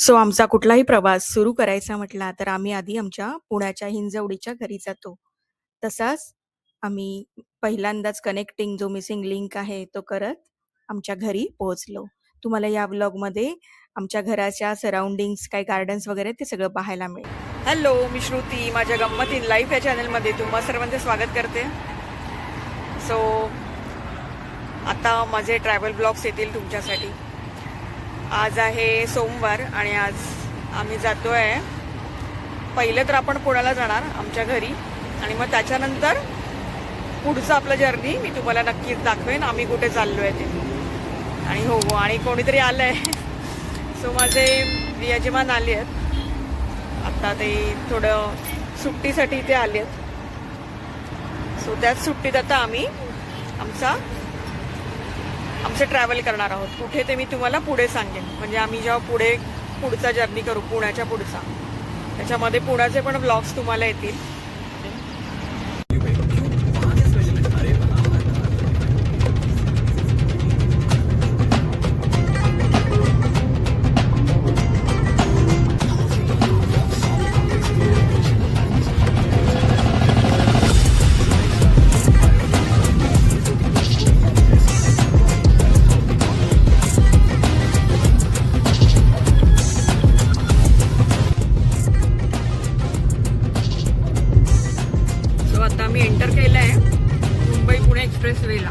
So आमचा कुठलाही प्रवास सुरू करायचा म्हटला, तर आम्ही आधी आमच्या पुण्याच्या हिंजवडीच्या घरी जातो. तसाच आम्ही पहिल्यांदाच कनेक्टिंग जो मिसिंग लिंक आहे, तो करत आमच्या घरी पोहोचलो. तुम्हाला या व्लॉगमध्ये आमच्या घराच्या सराउंडिंग्स, काही गार्डन्स वगैरे ते सगळं पाहायला मिळेल. हॅलो, मी श्रुती. माझ्या गंमत इन लाईफ या चॅनलमध्ये तुम्हा सर्वांचे स्वागत करते. सो आता माझे ट्रॅव्हल ब्लॉग्स येतील तुमच्यासाठी. आज आहे सोमवार आणि आज आम्ही जातो आहे. पहिलं तर आपण पुण्याला जाणार आमच्या घरी आणि मग त्याच्यानंतर पुढचं आपलं जर्नी मी तुम्हाला नक्कीच दाखवेन आम्ही कुठे चाललो आहे ते. आणि हो आणि कोणीतरी आलं आहे. सो माझे यजमान आले आहेत आत्ता. ते थोडं सुट्टीसाठी इथे आले आहेत. सो त्याच सुट्टीत आता आम्ही आमचं ट्रॅव्हल करणार आहोत. कुठे ते मी तुम्हाला पुढे सांगेन. म्हणजे आम्ही जेव्हा पुढचा जर्नी करू पुण्याच्या पुढचा, त्याच्यामध्ये पुण्याचे पण ब्लॉग्स तुम्हाला येतील. आता मी एंटर केलं आहे मुंबई पुणे एक्सप्रेस वेला.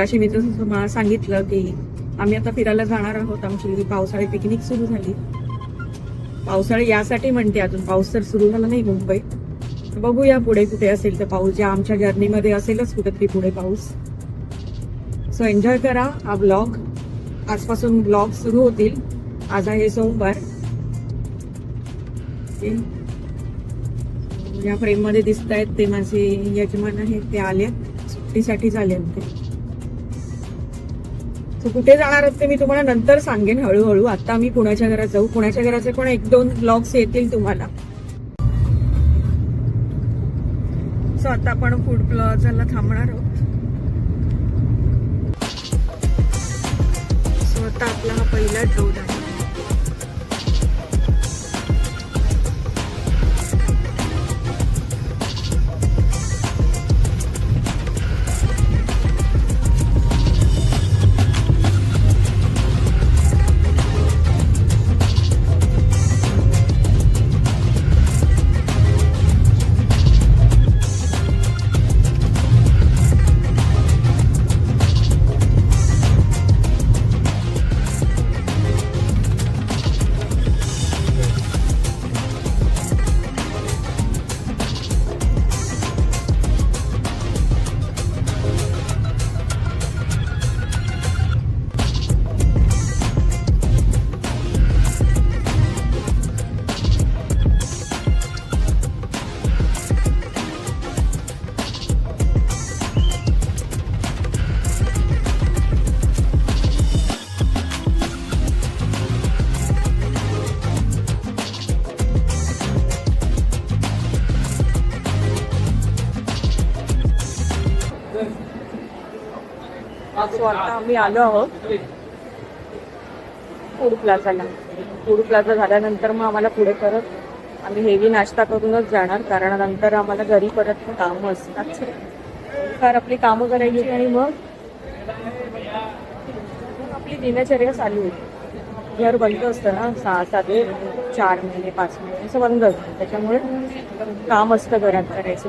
अशी मी तसं सांगितलं की आम्ही आता फिरायला जाणार आहोत. आमची पावसाळी पिकनिक सुरू झाली. पावसाळी यासाठी म्हणते, अजून पाऊस तर सुरू झाला नाही मुंबईत. बघूया पुढे कुठे असेल तर पाऊस. ज्या आमच्या जर्नीमध्ये असेलच कुठेतरी पुढे पाऊस. सो एन्जॉय करा हा ब्लॉग. आजपासून ब्लॉग सुरू होतील. आज आहे सोमवार. या फ्रेम मध्ये दिसत आहेत ते माझे यजमान आहेत. ते आले सुट्टीसाठी आले होते. कुठे जाणार आहेत ते मी तुम्हाला नंतर सांगेन हळूहळू. आता आम्ही पुण्याच्या घरात जाऊ. पुण्याच्या घराचे पण 1-2 ब्लॉग्स येतील तुम्हाला. सो आता आपण फूड प्लाझाला थांबणार आहोत. सो आता आपला हा पहिला ड्रोन आहे. सो आता आम्ही आलो आहोत फूड प्लाझाला. फूड प्लाझा झाल्यानंतर मग आम्हाला पुढे परत आम्ही हेवी नाश्ता करूनच जाणार, कारण नंतर आम्हाला घरी परत कामं असतात. फार आपली कामं करायची आणि मग आपली दिनचर्या चालू होती. घर बंद असतं ना 6-7 4 महिने 5 महिने असं बंद असतं. त्याच्यामुळे काम असतं घरात करायचं.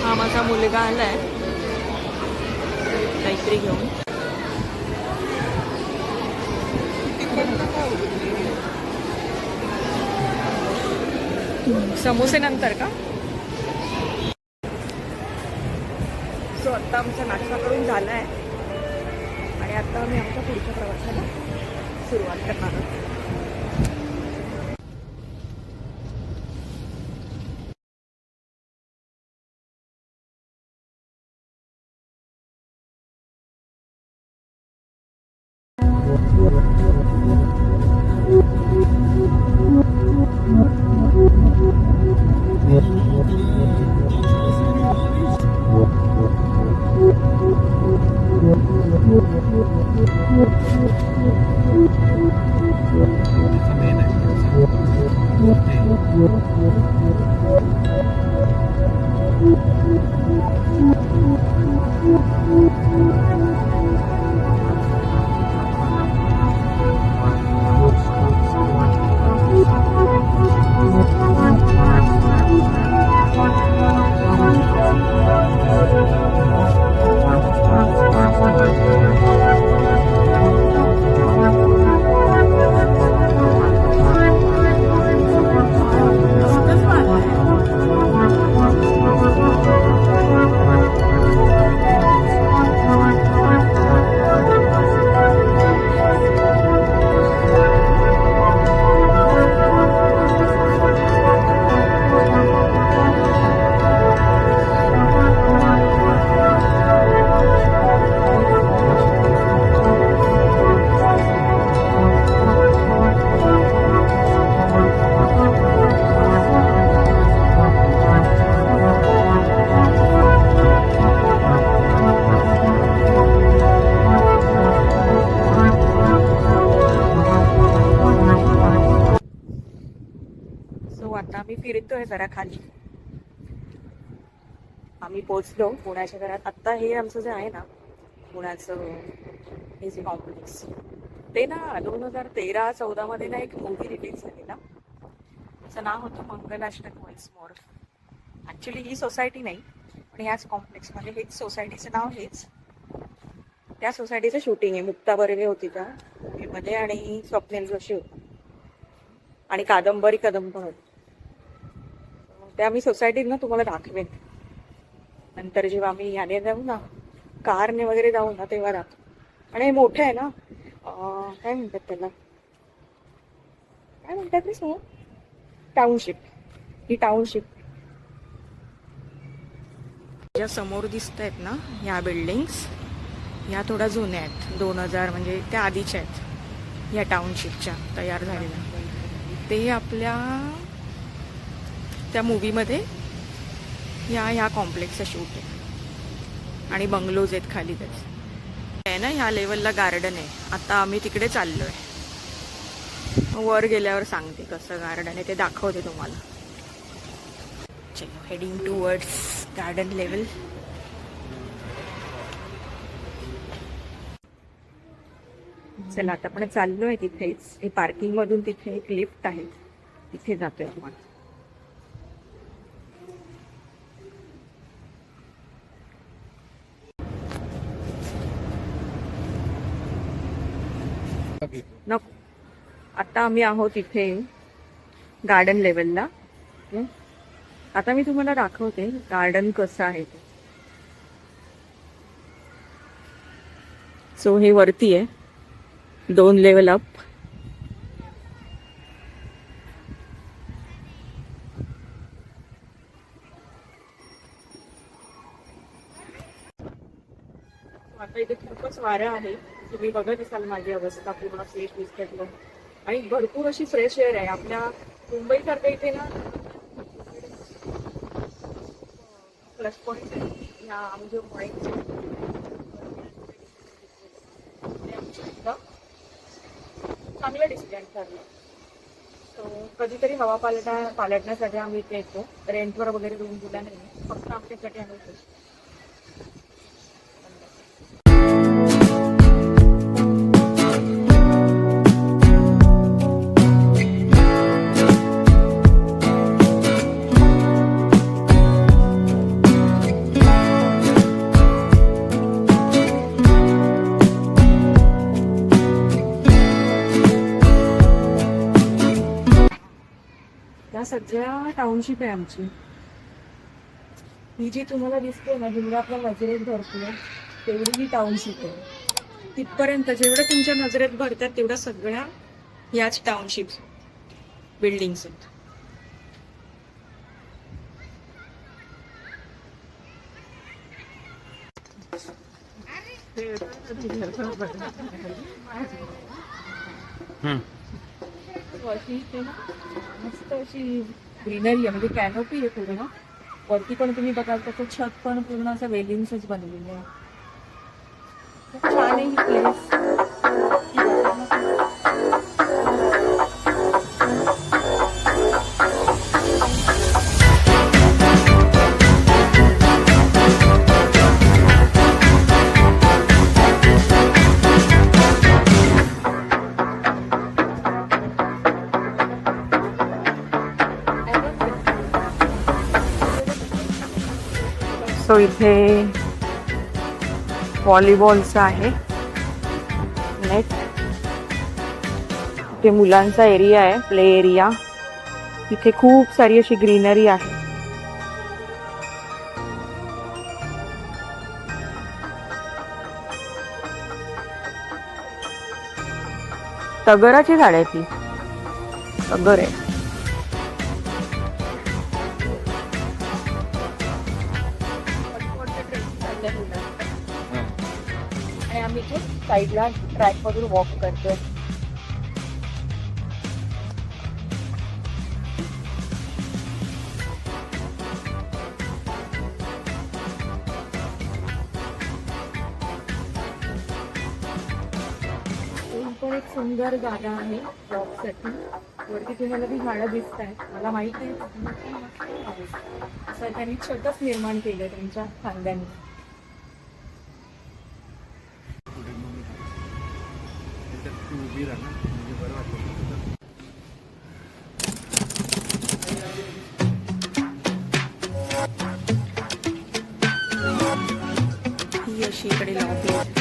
हा माझा मुलगा आलाय काहीतरी घेऊन. समोसे नंतर का? सो आता आमचा नाश्ता करून झाला आहे. आणि आता आम्ही आमच्या पुढच्या प्रवासाला सुरुवात करणार आहोत. आता आम्ही फिरतोय जरा खाली. आम्ही पोहोचलो पुण्याच्या घरात. आता हे आमचं जे आहे ना पुण्याचं हे जे कॉम्प्लेक्स, ते ना 2013-14 मध्ये ना एक मूवी रिलीज झालेला. त्याचं नाव होतं मंगलाष्टक वन्स मोर. ऍक्च्युली ही सोसायटी नाही, पण ह्याच कॉम्प्लेक्समध्ये हेच सोसायटीचं नाव हेच. त्या सोसायटीचं शूटिंग आहे. मुक्ता बर्वे होती त्या मूवीमध्ये आणि स्वप्नील जोशी होती आणि कादंबरी कदम पण होती. त्या मी सोसायटीत ना तुम्हाला दाखवेन नंतर, जेव्हा आम्ही याने जाऊ ना, कारने वगैरे जाऊ ना, तेव्हा दाखव. आणि हे मोठं आहे ना, काय म्हणतात त्याला, काय म्हणतात रे सो, टाउनशिप. ही टाउनशिप ज्या समोर दिसत आहेत ना ह्या बिल्डिंग्स, ह्या थोड्या जुन्या आहेत. 2000 म्हणजे त्या आधीच्या आहेत ह्या टाउनशिपच्या तयार झालेल्या. ते आपल्या त्या मूवीमध्ये ह्या कॉम्प्लेक्सचं शूट आहे आणि बंगलोज आहेत खाली. त्याच आहे ना ह्या लेवलला गार्डन आहे. आता आम्ही तिकडे चाललो आहे. वर गेल्यावर सांगते कसं गार्डन आहे ते दाखवते तुम्हाला. चलो, हेडिंग टुवर्ड्स गार्डन लेवल. चला आता आपण चाललोय तिथेच. हे पार्किंग मधून तिथे एक लिफ्ट आहे, तिथे जातोय आपण. नको, आता आम्ही आहोत इथे गार्डन लेवलला. आता मी तुम्हाला दाखवते गार्डन कसं आहे ते. सो हे वरती आहे, 2 लेवल अप. आता इथे खूपच वारं आहे. तुम्ही बघत असाल माझी अवस्था पूर्ण फ्रेश बिस्केटला. आणि भरपूर अशी फ्रेश एअर आहे. आपल्या मुंबईसारख्या इथे ना प्लस पॉईंट आहे ह्या आमच्या पॉईंटचे. चांगलं डिसिजन ठरलं. सो कधीतरी हवा पालटण्यासाठी आम्ही इथे येतो. रेंटवर वगैरे रूम दिला नाही, फक्त आमच्यासाठी आम्ही येतो. सध्या टाउनशिप आहे आमची. ही जी तुम्हाला दिसते ना, जिल्हा आपल्या नजरेत धरते तेवढी ही टाउनशिप आहे. तिथपर्यंत जेवढं तुमच्या नजरेत भरतात तेवढ्या सगळ्या याच टाउनशिप बिल्डिंग्स आहेत. मस्त अशी ग्रीनरी आहे, म्हणजे कॅनोपी आहे पूर्ण. वरती पण तुम्ही बघाल त्याचं छत पण पूर्ण असं वेलिंग्सच बनलेलं आहे. खूप छान आहे ही प्लेस. सो इथे व्हॉलीबॉलचं आहे नेट. इथे मुलांचा एरिया आहे, प्ले एरिया. इथे खूप सारी अशी ग्रीनरी आहे. तगराची झाड आहे ती, तगर आहे. आणि आम्ही इथे साईडला ट्रॅक मधून वॉक करतोय. पण एक सुंदर जागा आहे वॉकसाठी. वरती तुम्हाला ती झाडं दिसत आहेत, मला माहित आहे असं त्यांनी छोटंच निर्माण केलं त्यांच्या खांद्याने. ही अशी इकडे लॉबी आहे.